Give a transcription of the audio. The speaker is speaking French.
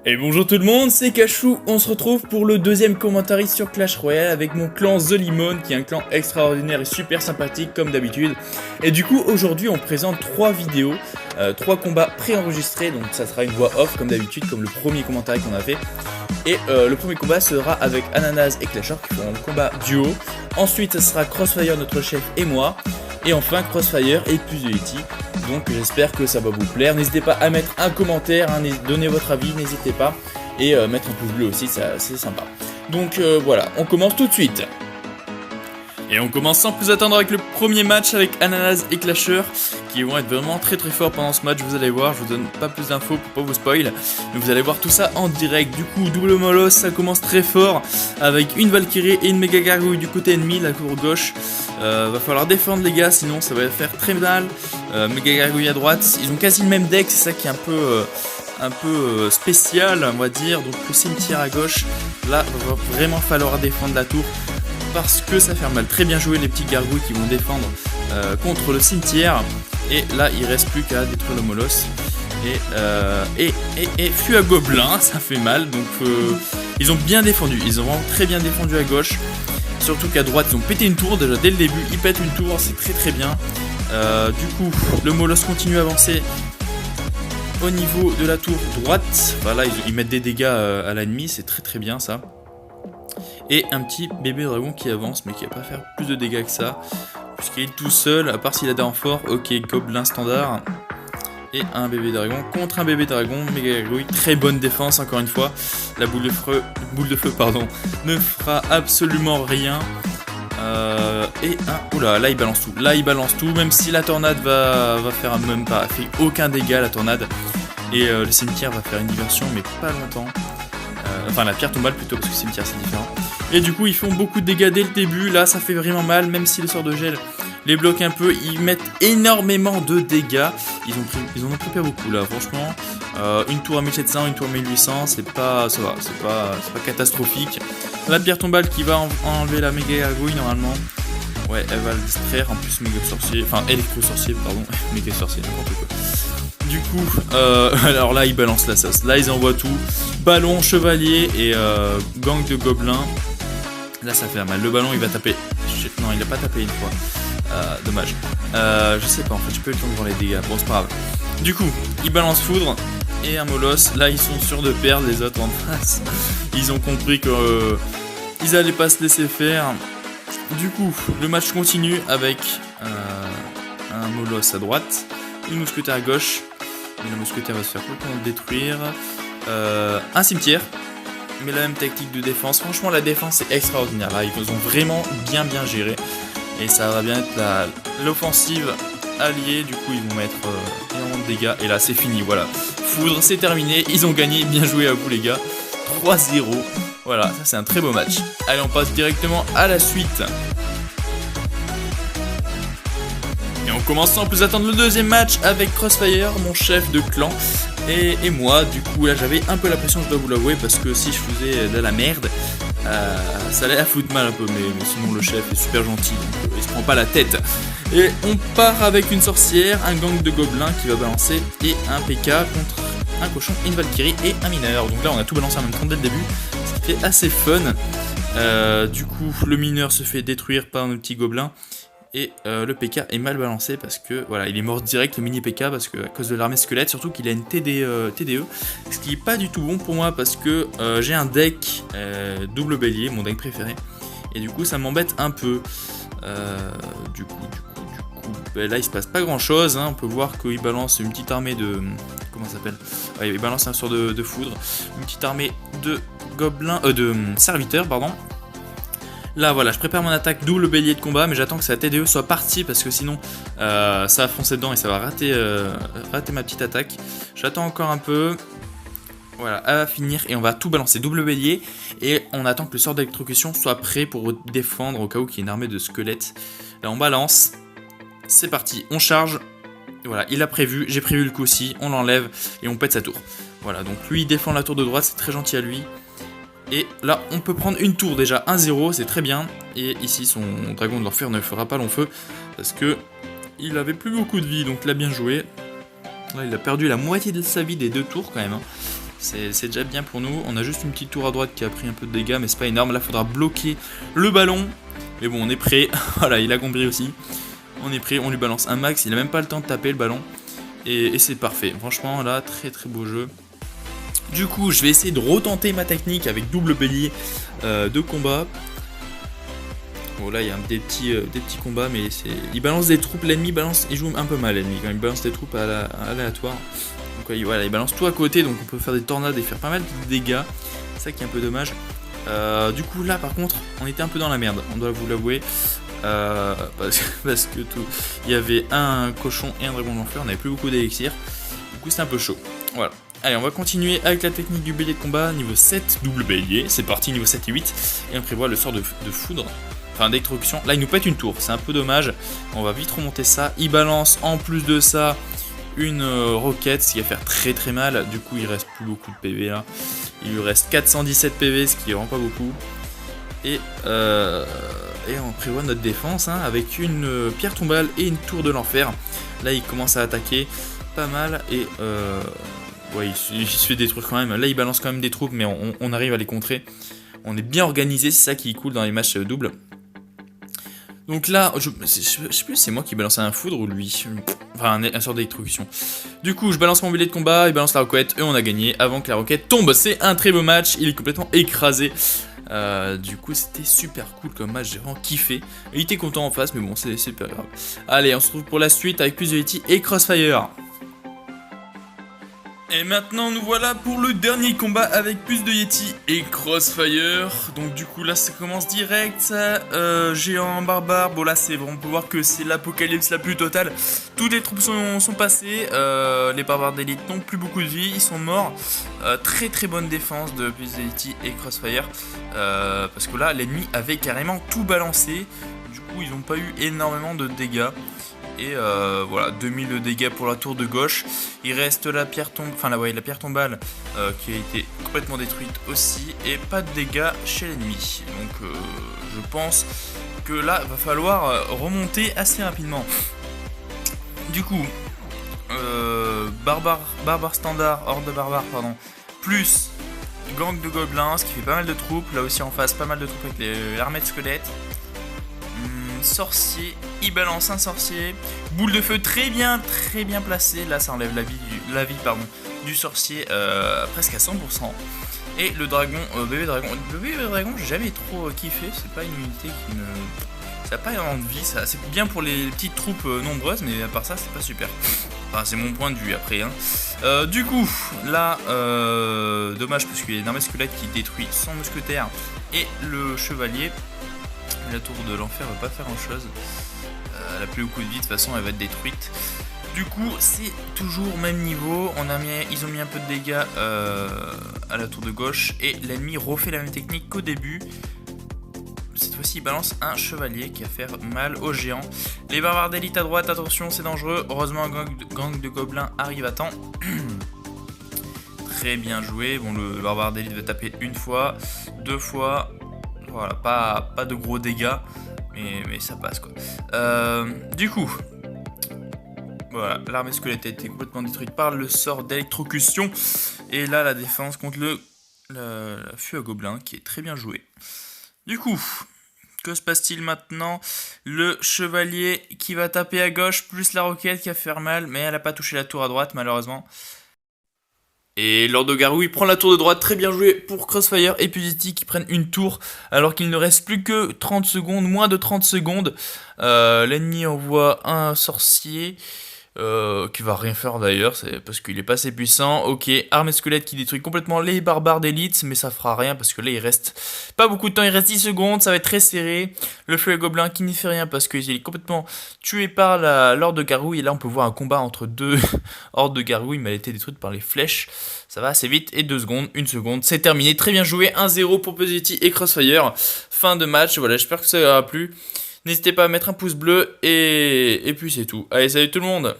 Et bonjour tout le monde, c'est Kachou, on se retrouve pour le deuxième commentaire sur Clash Royale avec mon clan The Limon, qui est un clan extraordinaire et super sympathique comme d'habitude. Et du coup aujourd'hui on présente 3 vidéos, 3 combats préenregistrés, donc ça sera une voix off comme d'habitude, comme le premier commentaire qu'on a fait. Et le premier combat sera avec Ananas et Clasher qui feront un combat duo. Ensuite ça sera Crossfire, notre chef, et moi. Et enfin Crossfire et Puzzleity. Donc j'espère que ça va vous plaire. N'hésitez pas à mettre un commentaire, hein, donner votre avis, n'hésitez pas. Et mettre un pouce bleu aussi, c'est sympa. Donc voilà, on commence tout de suite. Et on commence sans plus attendre avec le premier match avec Ananas et Clasher, qui vont être vraiment très forts pendant ce match, vous allez voir. Je vous donne pas plus d'infos pour pas vous spoil, mais vous allez voir tout ça en direct. Du coup, double molosse, ça commence très fort avec une Valkyrie et une méga gargouille du côté ennemi, la cour gauche. Va falloir défendre les gars, sinon ça va faire très mal. Méga gargouille à droite, ils ont quasi le même deck, c'est ça qui est un peu spécial, on va dire. Donc le cimetière à gauche, là va vraiment falloir défendre la tour parce que ça fait mal. Très bien joué les petits gargouilles qui vont défendre contre le cimetière. Et là il reste plus qu'à détruire le molosse. Et fui à gobelin, ça fait mal. Donc ils ont bien défendu, ils ont vraiment très bien défendu à gauche. Surtout qu'à droite ils ont pété une tour déjà dès le début, ils pètent une tour, c'est très bien. Du coup le molosse continue à avancer au niveau de la tour droite. Voilà, ils mettent des dégâts à l'ennemi, c'est très bien ça. Et un petit bébé dragon qui avance mais qui va pas faire plus de dégâts que ça, puisqu'il est tout seul, à part s'il a des renforts. Ok, gobelin standard. Et un bébé dragon contre un bébé dragon, méga gargouille, très bonne défense encore une fois. La boule de feu ne fera absolument rien. Oula, là il balance tout, même si la tornade va faire même pas, fait aucun dégât la tornade. Et le cimetière va faire une diversion mais pas longtemps. Enfin la pierre tombale plutôt, parce que le cimetière c'est différent. Et du coup ils font beaucoup de dégâts dès le début, là ça fait vraiment mal, même si le sort de gel les bloque un peu, ils mettent énormément de dégâts. Ils en ont pris pas beaucoup là, franchement. Une tour à 1700, une tour à 1800, ça va, c'est pas catastrophique. La pierre tombale qui va enlever la méga gargouille normalement. Ouais, elle va le distraire, en plus méga sorcier, enfin électro sorcier, pardon, méga sorcier, n'importe quoi. Du coup, alors là ils balancent la sauce, là ils envoient tout. Ballon, chevalier et gang de gobelins. Là ça fait mal, le ballon il va taper. Non, il a pas tapé une fois. Dommage. Je sais pas en fait, j'ai pas eu le temps de voir les dégâts. Bon, c'est pas grave. Du coup, ils balancent foudre et un molosse. Là, ils sont sûrs de perdre les autres en face. Ils ont compris que ils allaient pas se laisser faire. Du coup, le match continue avec un molosse à droite, une mousquetaire à gauche. Et le mousquetaire va se faire complètement détruire. Un cimetière. Mais la même tactique de défense. Franchement, la défense est extraordinaire. Là, ils ont vraiment bien géré. Et ça va bien être l'offensive alliée. Du coup ils vont mettre énormément de dégâts. Et là c'est fini, voilà. Foudre, c'est terminé, ils ont gagné. Bien joué à vous les gars. 3-0. Voilà, ça c'est un très beau match. Allez, on passe directement à la suite. Et on commence sans plus attendre le deuxième match avec Crossfire, mon chef de clan. Et moi, du coup là j'avais un peu la pression, je dois vous l'avouer, parce que si je faisais de la merde, ça allait à foutre mal un peu, mais sinon le chef est super gentil, donc il se prend pas la tête. Et on part avec une sorcière, un gang de gobelins qui va balancer, et un PK contre un cochon, une Valkyrie et un mineur. Donc là on a tout balancé en même temps dès le début, ce qui fait assez fun. Du coup le mineur se fait détruire par un petit gobelin. Et le PK est mal balancé parce que voilà, il est mort direct le mini PK parce que à cause de l'armée squelette, surtout qu'il a une TDE, ce qui est pas du tout bon pour moi parce que j'ai un deck double bélier, mon deck préféré, et du coup ça m'embête un peu. Du coup, là il se passe pas grand chose, hein. On peut voir qu'il balance une petite armée de comment ça s'appelle, ouais, il balance un sort de foudre, une petite armée de gobelins, de serviteurs pardon. Là voilà, je prépare mon attaque double bélier de combat, mais j'attends que sa TDE soit partie parce que sinon ça va foncer dedans et ça va rater ma petite attaque. J'attends encore un peu. Voilà, elle va finir et on va tout balancer double bélier. Et on attend que le sort d'électrocution soit prêt pour défendre au cas où qu'il y ait une armée de squelettes. Là on balance, c'est parti, on charge. Voilà, il a prévu, j'ai prévu le coup aussi, on l'enlève et on pète sa tour. Voilà, donc lui il défend la tour de droite, c'est très gentil à lui. Et là on peut prendre une tour déjà, 1-0, c'est très bien. Et ici son dragon de l'enfer ne fera pas long feu parce que il avait plus beaucoup de vie, donc il a bien joué. Là il a perdu la moitié de sa vie des deux tours quand même, hein. C'est déjà bien pour nous. On a juste une petite tour à droite qui a pris un peu de dégâts, mais c'est pas énorme. Là, il faudra bloquer le ballon. Mais bon, on est prêt. Voilà, il a compris aussi. On est prêt, on lui balance un max. Il a même pas le temps de taper le ballon. Et c'est parfait. Franchement, là, très très beau jeu. Du coup, je vais essayer de retenter ma technique avec double bélier de combat. Bon, là, il y a des petits combats, mais il balance des troupes. L'ennemi balance, il joue un peu mal, l'ennemi, quand il balance des troupes aléatoires. Donc, voilà, il balance tout à côté, donc on peut faire des tornades et faire pas mal de dégâts. C'est ça qui est un peu dommage. Du coup, là, par contre, on était un peu dans la merde, on doit vous l'avouer. Parce que il y avait un cochon et un dragon de l'enfer, on n'avait plus beaucoup d'élixir. Du coup, c'était un peu chaud. Voilà. Allez, on va continuer avec la technique du bélier de combat, niveau 7, double bélier. C'est parti, niveau 7 et 8. Et on prévoit le sort de foudre. Enfin, d'électrocution. Là, il nous pète une tour, c'est un peu dommage. On va vite remonter ça. Il balance en plus de ça une roquette, ce qui va faire très très mal. Du coup, il reste plus beaucoup de PV là. Il lui reste 417 PV, ce qui est vraiment pas beaucoup. Et on prévoit notre défense avec une pierre tombale et une tour de l'enfer. Là, il commence à attaquer pas mal et ouais, il se fait détruire quand même. Là, il balance quand même des troupes, mais on arrive à les contrer. On est bien organisé, c'est ça qui est cool dans les matchs doubles. Donc là, je sais plus si c'est moi qui balance un foudre ou lui. Enfin, un sort d'électrocution. Du coup, je balance mon bélier de combat, il balance la roquette et on a gagné avant que la roquette tombe. C'est un très beau match, il est complètement écrasé. Du coup, c'était super cool comme match, j'ai vraiment kiffé. Il était content en face, mais bon, c'est super grave. Allez, on se retrouve pour la suite avec plus de Yeti et Crossfire. Et maintenant nous voilà pour le dernier combat avec plus de Yeti et Crossfire. Donc du coup là ça commence direct, géant barbare. Bon là c'est bon, on peut voir que c'est l'apocalypse la plus totale. Toutes les troupes sont passées, les barbares d'élite n'ont plus beaucoup de vie, ils sont morts. Très très bonne défense de plus de Yeti et Crossfire, parce que là l'ennemi avait carrément tout balancé. Du coup ils n'ont pas eu énormément de dégâts. Et voilà, 2000 de dégâts pour la tour de gauche. Il reste la pierre la pierre tombale qui a été complètement détruite aussi. Et pas de dégâts chez l'ennemi. Donc je pense que là, il va falloir remonter assez rapidement. Du coup, barbare standard, horde de barbares, pardon. Plus gang de gobelins, ce qui fait pas mal de troupes. Là aussi en face, pas mal de troupes avec l'armée de squelettes. Sorcier, il balance un sorcier. Boule de feu très bien placée. Là ça enlève la vie du sorcier presque à 100%. Et le dragon, bébé dragon, j'ai jamais trop kiffé. C'est pas une unité qui me... Ça n'a pas énormément de vie. C'est bien pour les petites troupes nombreuses, mais à part ça c'est pas super. Enfin c'est mon point de vue après. Du coup là, dommage parce qu'il y a une armée squelette qui détruit son mousquetaire et le chevalier. La tour de l'enfer va pas faire grand chose. Elle a plus beaucoup de vie, de toute façon elle va être détruite. Du coup c'est toujours même niveau. Ils ont mis un peu de dégâts à la tour de gauche. Et l'ennemi refait la même technique qu'au début. Cette fois-ci il balance un chevalier qui va faire mal aux géants. Les barbares d'élite à droite, attention c'est dangereux. Heureusement un gang de gobelins arrive à temps. Très bien joué. Bon, le barbare d'élite va taper une fois, deux fois. Voilà, pas de gros dégâts, mais ça passe quoi. Du coup, voilà, l'armée squelette a été complètement détruite par le sort d'électrocution. Et là, la défense contre la fût à gobelins qui est très bien jouée. Du coup, que se passe-t-il maintenant? Le chevalier qui va taper à gauche, plus la roquette qui va faire mal, mais elle n'a pas touché la tour à droite malheureusement. Et Lord of Garou, il prend la tour de droite, très bien joué pour Crossfire et Pusity qui prennent une tour alors qu'il ne reste plus que 30 secondes, moins de 30 secondes. L'ennemi envoie un sorcier qui va rien faire d'ailleurs, c'est parce qu'il est pas assez puissant. Ok, armée squelette qui détruit complètement les barbares d'élite, mais ça fera rien parce que là il reste pas beaucoup de temps, il reste 10 secondes, ça va être très serré. Le feu gobelin qui n'y fait rien parce qu'il est complètement tué par l'horde de gargouille. Et là on peut voir un combat entre deux hordes de gargouilles, mais elle a été détruite par les flèches. Ça va assez vite, et 2 secondes, 1 seconde, c'est terminé. Très bien joué, 1-0 pour Pusity et Crossfire. Fin de match, voilà, j'espère que ça vous aura plu. N'hésitez pas à mettre un pouce bleu et puis c'est tout. Allez, salut tout le monde!